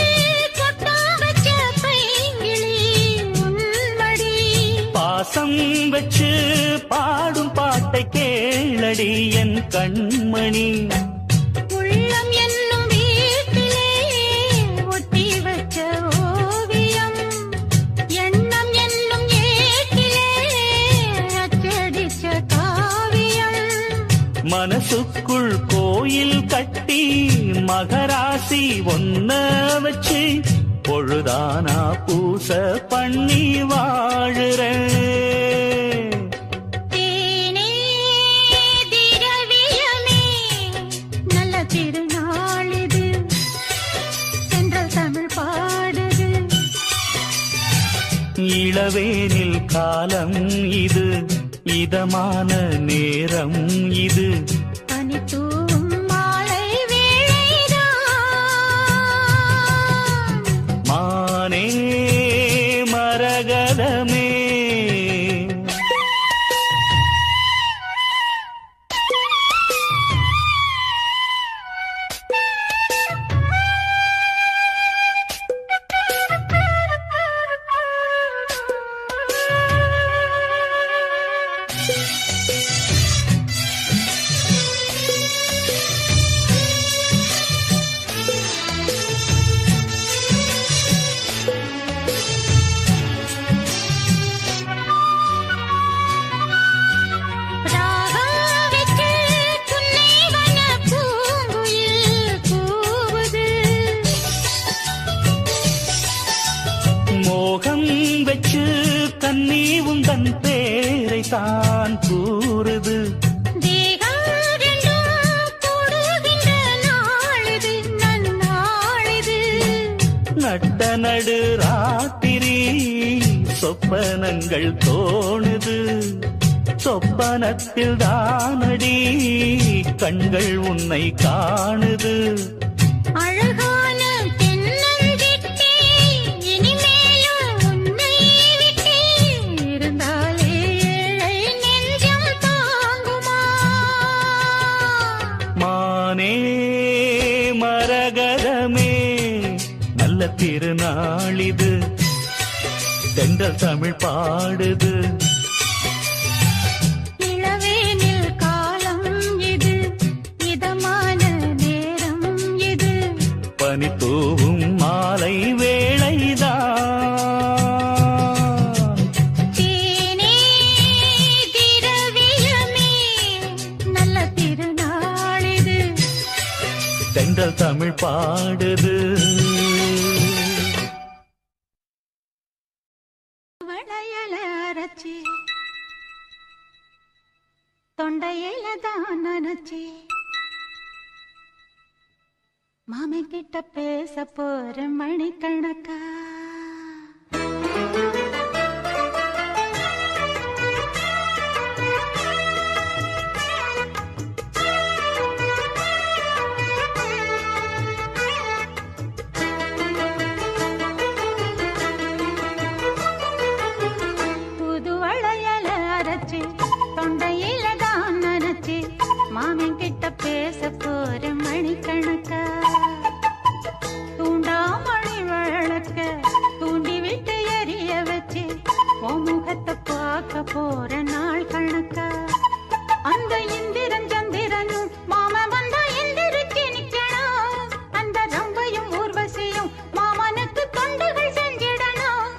பொட்டும் வச்ச பைங்கிளி உன்மடி
பாசம் வச்சு பாடும் பாட்டை கேளடி என் கண்மணி
உள்ளம் என்னும் வீட்டிலே ஒட்டி வச்ச ஓவியம் எண்ணம் என்னும் ஏட்டிலே அச்சடிச்ச காவியம்
மனசுக்குள் கோயில் கட்டி மகராசி ஒன்ன வச்சு பொழுதானா பூச பண்ணி வாழுறேன்
தேனே திரவியமே நல்ல திருநாளிது தென்றல் தமிழ் பாடுது
இளவேனில் காலம் இது, இதமான நேரம் இது.
பனித்தூவும் மாலை வேளைதான்.
மானே மரகதமே,
ராகம் வெச்சு புன்னை வனப் பூங்குயில் கூவுது.
மோகம் வச்சு கண்ணி உந்தன் பேரை தான் கூறுது.
தேகம் ரெண்டும் கூடுகின்ற நாளிது, நன்னாளிது.
நட்ட நடு ராத்திரி சொப்பனங்கள் தோணுது. சொப்பனத்தில் தானடி கண்கள் உன்னை காணுது.
அழகான தென்னஞ்சிட்டே, இனிமேலும் உன்னை விட்டே இருந்தாலே ஏழை நெஞ்சம் தாங்குமா?
மானே மரகதமே, நல்ல திருநாளிது. தென்றல் தமிழ் பாடுது.
இளவேனில் காலம் இது, இதமான நேரம் இது.
பனி தூவும் மாலை வேளைதான்.
தேனே திரவியமே, நல்ல திருநாளிது.
தென்றல் தமிழ் பாடுது.
வளையல அரைச்சி தொண்டையில தான் நனைச்சி, மாமன் கிட்ட பேச போற மணிக்கணக்கா. புது வளையல அரைச்சி தொண்டையில தான் நனைச்சி, மாமன் கிட்ட பேச போற மணிக்கணக்கா. தூண்டாமணி விளக்க தூண்டி விட்டு எரிய வச்சு, உன் முகத்தை பார்க்க போற நாள் கணக்கா. அந்த இந்திரன் சந்திரனும் மாம வந்தா எந்திரிச்சு நிக்கணும். அந்த ரம்பையும் ஊர்வசியும் மாமனுக்கு தொண்டுகள் செஞ்சிடணும்.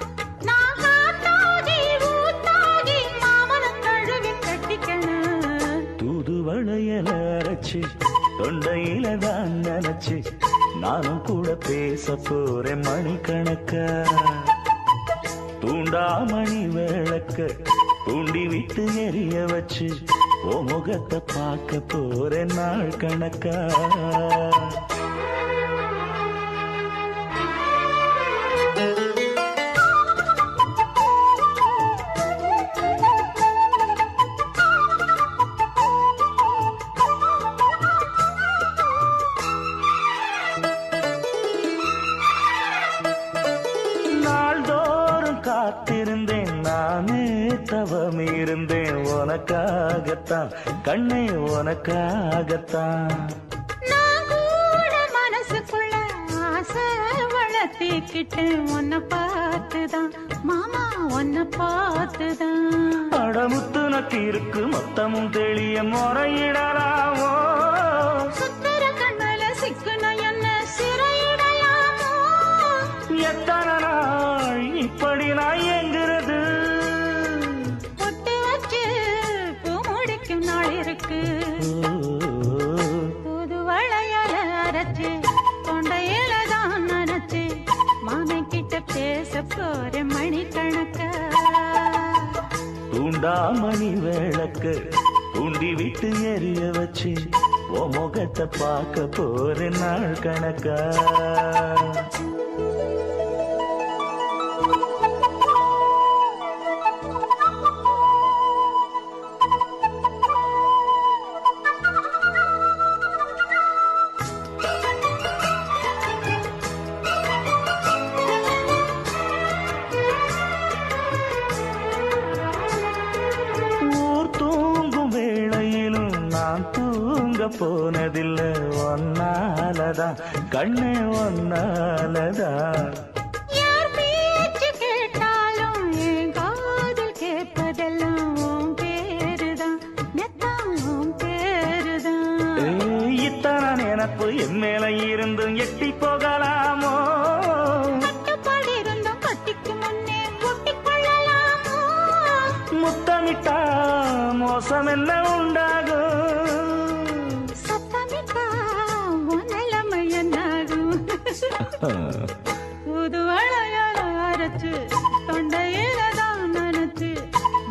நான் காத்தாகி ஊத்தாகி மாமனை தழுவி கட்டிக்கணும்.
தூது வளையல அரைச்சு தொண்டையில தான் நினைச்சு, நானும் கூட பேச போறேன் மணிக்கணக்கா. தூண்டாமணி விளக்க தூண்டி விட்டு எரிய வச்சு, ஓ முகத்தை பார்க்க போறேன் நாள் கணக்கா. நாள்தோறும் காத்திருந்தேன் நானே, தவம் இருந்தேன் உனக்காகத்தான் கண்ணே, உனக்காகத்தான்.
நான் கூட மனசுக்குள்ள ஆசை வளர்த்திக்கிட்டேன், உன்னை பார்த்துதான் மாமா, உன்னை பார்த்துதான்.
அடமுத்து நக்கு இருக்கு மொத்தமும் தெளிய முறையிடலாமோ?
சுத்தர கண்ணல சிக்குன என்ன சிறையிடலாமோ?
எத்தனை நாள் இப்படி நான் எங்கிறது?
பொட்டு வச்சு பூ முடிக்கும் நாள் இருக்கு. புது வளையல அரைச்சு தொண்டையில தான் நனைச்சு, மாமன் கிட்ட பேச போற மணிக்கணக்கா.
தூண்டாமணி விளக்கு தூண்டி விட்டு எரிய வச்சு, ஓ முகத்தை பார்க்க போற நாள் கணக்கா. போனதில்ல ஒன்னாலதான் கண்ணே ஒன்னாலதான்.
யார் பேச்சு கேட்டாலும் என் காதில் கேட்பதெல்லாம் உன் பேருதான், நெத்தம் உன் பேருதான்.
இத்தனை நினப்பு என் மேல இருந்தும் எட்டி போகலாமோ?
கட்டுப்பாடு இருந்தும் கட்டிக்கு முன்னே ஒட்டிக் கொள்ளலாமோ?
முத்தமிட்டா மோசம் என்ன உண்டாகும்?
சத்தமிட்டா உன் நிலைமை என்னாகும்? புது வளையல் அரைச்சு தொண்டையில தான் நனைச்சு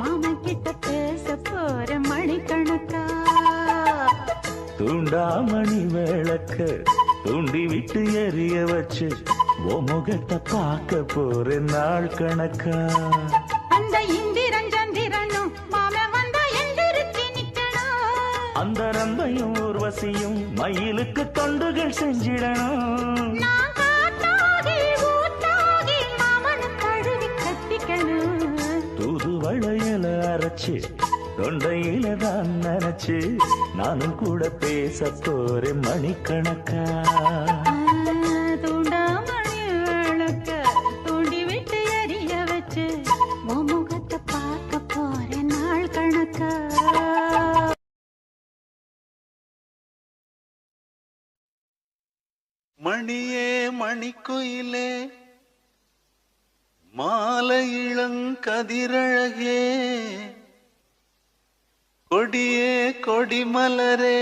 மாமன் கிட்ட பேச போற மணிக்கணக்கா.
தூண்டாமணி விளக்க தூண்டி விட்டு எரிய வச்சு ஓ முகத்தை பார்க்க போற நாள் கணக்கா.
அந்த இந்திரன் சந்திரனும் மாமன் வந்தா எந்திரிச்சு நிக்கணும்.
அந்த ரம்பையும் ஊர்வசியும் மயிலுக்கு தொண்டுகள் செஞ்சிடணும்.
நான் காத்தாகி ஊத்தாகி மாமனை தழுவி கட்டிக்கணும்.
தூது வளையல அரைச்சு தொண்டையில தான் நினைச்சு நானும் கூட பேச போறேன் மணிக்கணக்கா.
தூண்டாமணி விளக்க தூண்டி விட்டு எரிய வச்சு உன் முகத்தை பார்க்க போற நாள் கணக்கா.
மணியே மணிக்குயிலே மாலை இளங்கதிரழகே கொடியே கொடிமலரே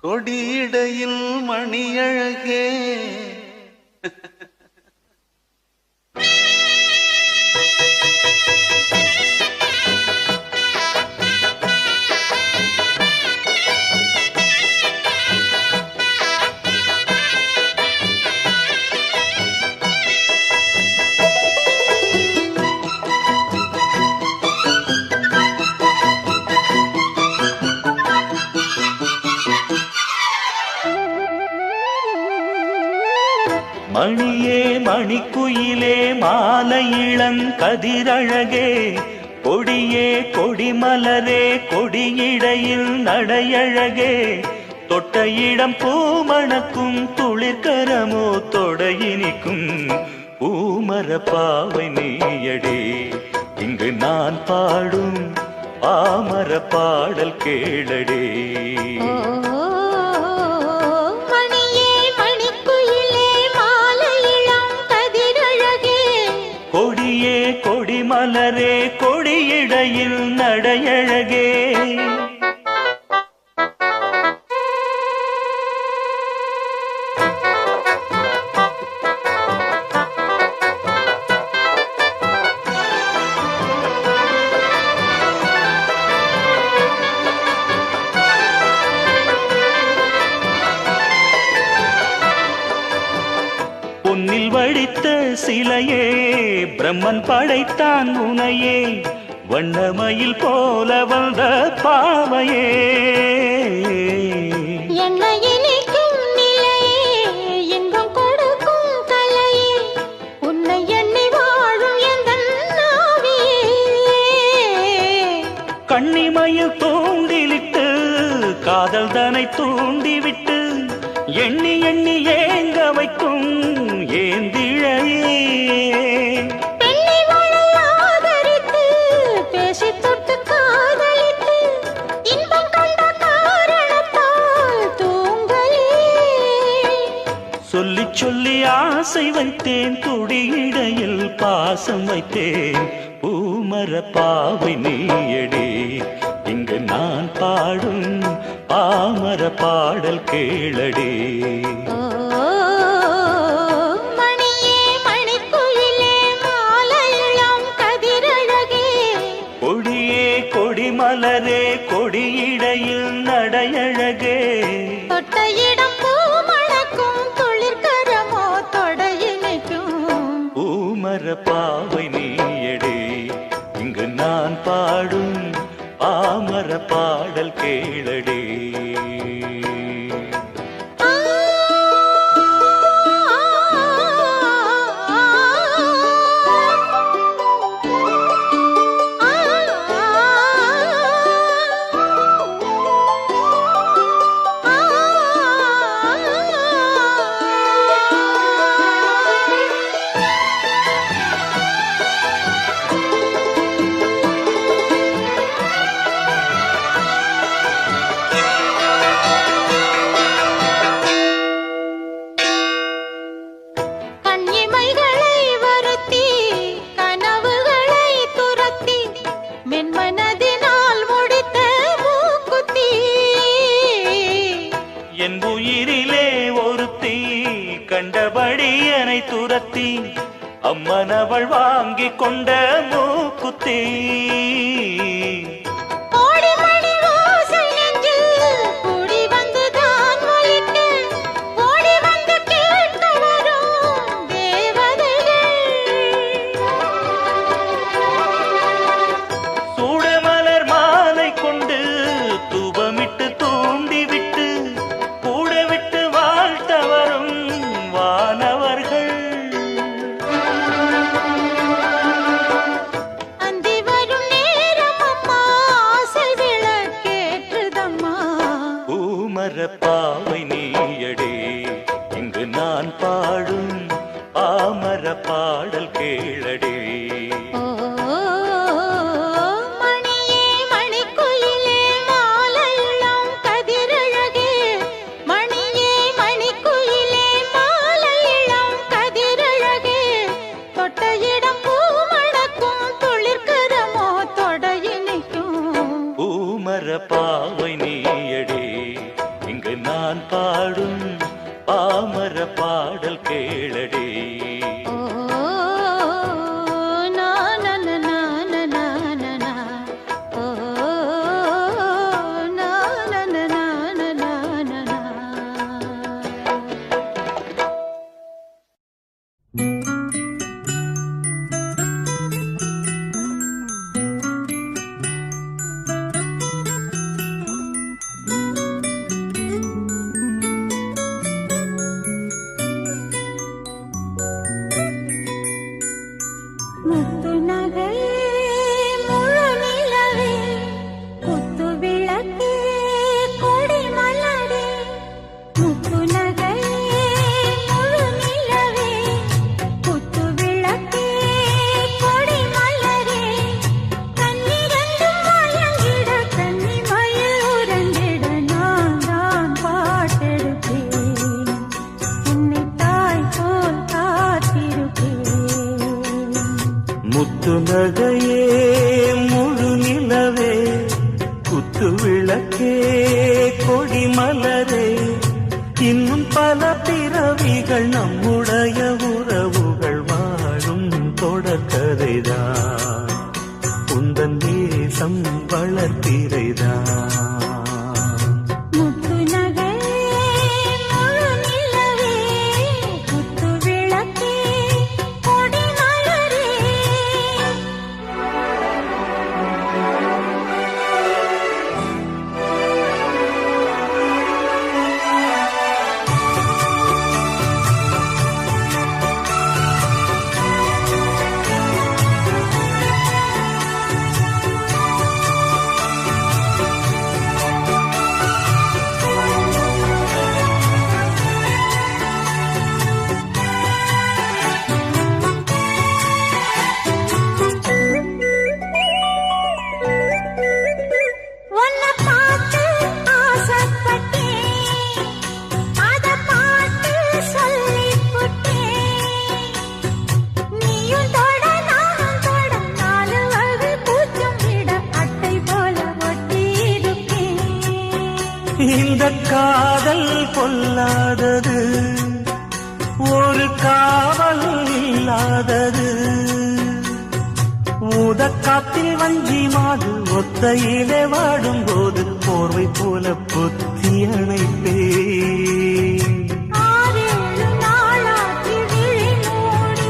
கொடியிடையில் மணியழகே.
மணியே மணிக்குயிலே மாலை இளங்கதிரழகே கொடியே கொடிமலரே கொடியிடையில் நடையழகே தொட்ட இடம் பூமணக்கும் துளிர்கரமோ தொடையினிக்கும் பூமர பாவை நீயடே இங்கு நான் பாடும் பாமர பாடல் கேளடே. கொடியே கொடிமலரே கொடியிடையில் நடையழகே. பொன்னில் வடித்த சிலையே பிரம்மன் படைத்தான் உனையே வண்ணமயில் போல வந்த பாவையே.
என்னை இனிக்கும் நிலையே இன்பம் கொடுக்கும் கலையே உன்னை எண்ணி வாழும் எந்தன் நாவியே.
கண்ணிமயில் தூண்டிலிட்டு காதல் தனை தூண்டிவிட்டு எண்ணி எண்ணி ஏங்க வைக்கும் ஏந்திழையே.
பெண்ணை வாழை ஆதரித்து பேசி தொட்டு காதலித்து இன்பம் கண்ட காரணத்தால் தூங்கலே.
சொல்லி சொல்லி ஆசை வைத்தேன் துடியிடையில் பாசம் வைத்தேன் பூமர பாவை நீயடே இங்கு நான் பாடும் பாமர பாடல் கேளடே.
மணியே மணிக்குயிலே மாலை இளங்கதிரழகே
கொடியே கொடிமலரே கொடியிடையில் நடையழகே
தொட்ட இடம் பூமணக்கும் துளிர்கரமோ தொடையினைக்கும்
பூமர பாவை நீயடே இங்கு நான் பாடும் பாமர பாடல் கேளடே. என் உயிரிலே ஒருத்தி கண்டபடி என்னை துரத்தி அம்மனவள் வாங்கி கொண்ட மூக்குத்தி. சூடமலர் மாலை கொண்டு தூபமிட்டு தூண்டிவிட்டு கூட விட்டு வாழ்த்த வரும் வானவர்கள்.
அந்தி வரும் நேரம் அம்மா ஆசை விளக்கேற்றுதம்மா.
பூமர பாவை நீயடே இங்கு நான் பாடும் பாமர பாடல் கேளடே.
மணியே மணிக்குயிலே மாலை இளம் கதிரழகே. மணியே மணிக்குயிலே மாலை இளம் கதிரழகே. தொட்ட இடம் பூ மணக்கும் துளிர்கரமோ தொடையினைக்கும்.
பூமர பாவை நீயடே இங்கு நான் பாடும் பாமர பாடல் கேளடே.
முத்து நகையே முழு நிலவே குத்து விளக்கே கொடி மலரே. முத்து நகையே முழு நிலவே குத்து விளக்கே கொடி மலரே. கண்ணிரண்டும் மயங்கிட கன்னி மயில் உறங்கிட நான் தான் பாட்டெடுப்பேன். உன்னை தாய் போல் காத்திருப்பேன்.
முத்து நகையே முழு நிலவே குத்து விளக்கே கொடி மலரே. இன்னும் பல பிறவிகள் நம்முடைய உறவுகள் வாழும் தொடர்கதைதான். உந்தன் தேசம் வளர்த்திரைதான்.
முத்து நகையே முழு நிலவே குத்து விளக்கே கொடி மலரே. உன்னை பார்த்து ஆசைப்பட்டேன். அதை பார்த்து சொல்லிப் புட்டேன். நீயும் தொட நானும் தொட நாலு வகை பூச்சும் விட அட்டை போல ஒட்டியிருக்கேன்.
இந்த காதல் பொல்லாதது ஒரு காவல் இல்லாதது. ஊதக்காத்தில் வஞ்சி மாது ஒத்தையிலே வாடும் போது போர்வை போல பொத்தி அணைப்பேன்.
6-7 நாளாகி விழி மூடி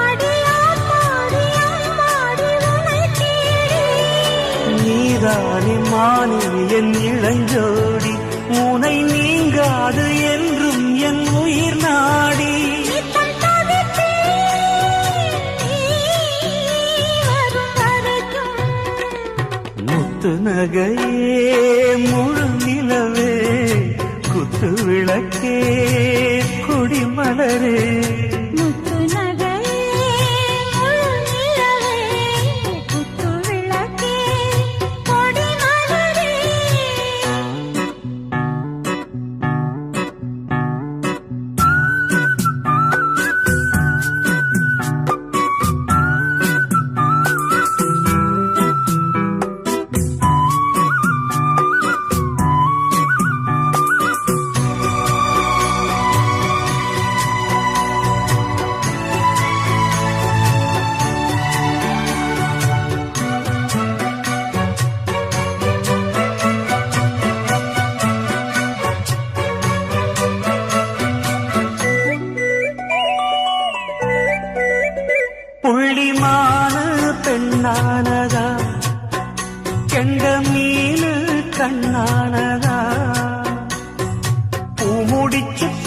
அடியாத்தாடி அம்மாடி உனை தேடி.
நீதானே மானே என் இளஞ்சோடி உனை நீங்காது என்றும் என் உயிர் நாடி.
நித்தம் தவித்தேன் நீ வரும் வரைக்கும்.
முத்து நகையே முழு நிலவே குத்து விளக்கே கொடி மலரே.
முத்து நகையே முழு நிலவே குத்து விளக்கே கொடி மலரே.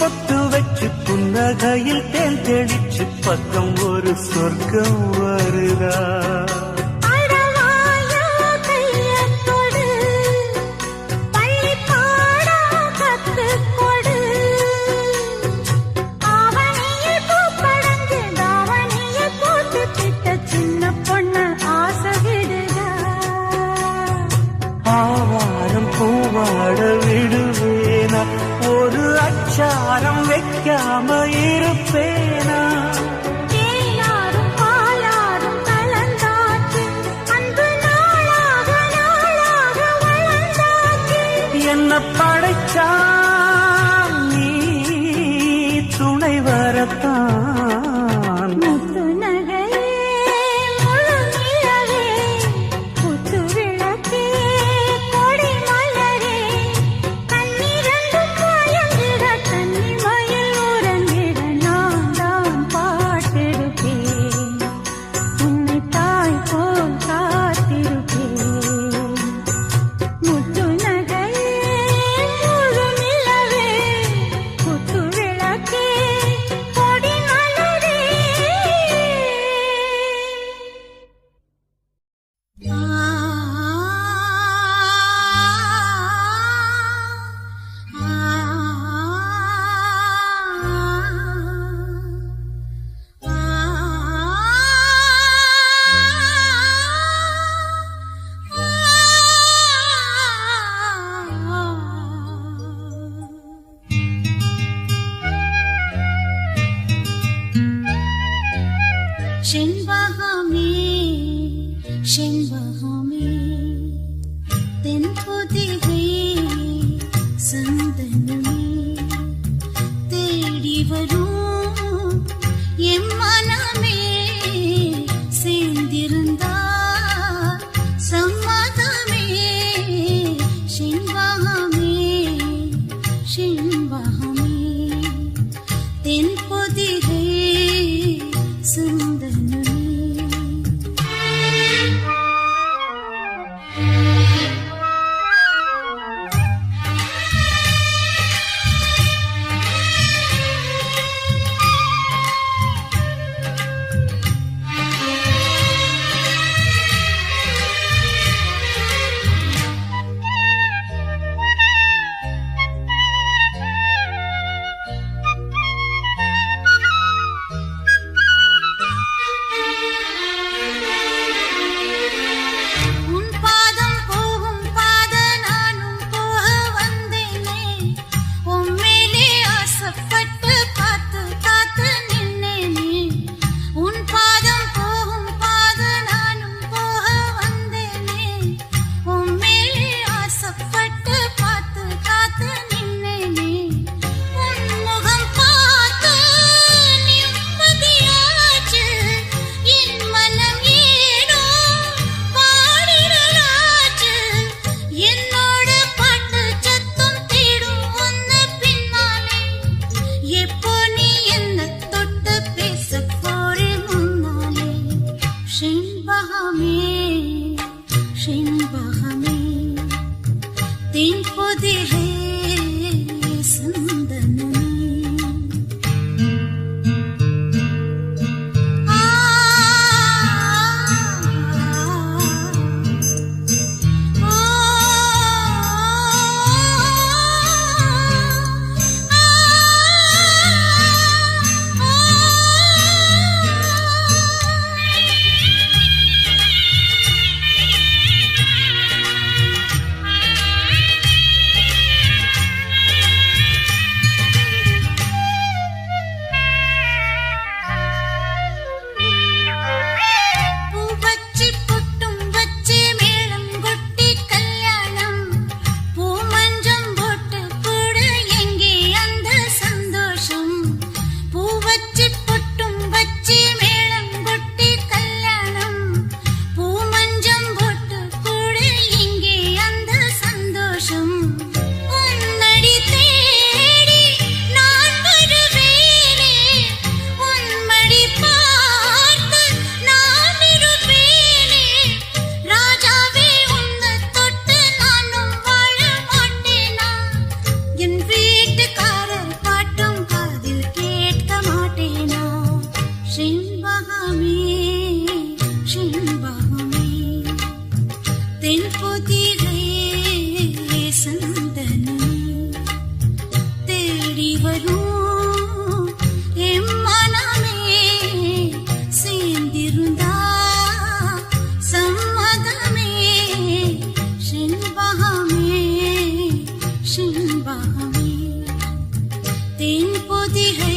பொட்டு வச்சு புன்னகையில் தேன் தெளிச்சு பக்கம் ஒரு சொர்க்கம் வருதா
அடவாயா கையத் தொடு, பள்ளிப் பாடம் கத்துக் கொடு. ஆவணியில் பூப்படைஞ்சு தாவணியில் போட்டுக்கிட்ட சின்ன பொண்ணு ஆசை விடுதா.
ஆவாரம் பூவாட விடுவேனா ஒரு அச்சாரம் வைக்காம இருப்பேனா
தேனாரும் பாலாரும் கலந்தாச்சு, அன்பு நாளாக நாளாக வளர்ந்தாச்சு.
என்ன படைச்சா நீ துணை வரத்தான்
முத்து நகையே முழு நிலவே, குத்து விளக்கே கொடி மலரே, கண்ணிரண்டும் மயங்கிட கன்னி மயில் உறங்கிட நான் தான் பாட்டிருப்பேன், உன்னை தாய் போல் காத்திருப்பேன். முத்து நகையே முழு நிலவே, குத்து விளக்கே கொடி மலரே. செண்பகமே செண்பகமே தென்பொதிகை சந்தனமே தேடி வரும் என் மனமே சேர்ந்திருந்தா சம்மதமே. செண்பகமே செண்பகமே தென்பொதிகை சந்தனமே. தேன் பொதிகை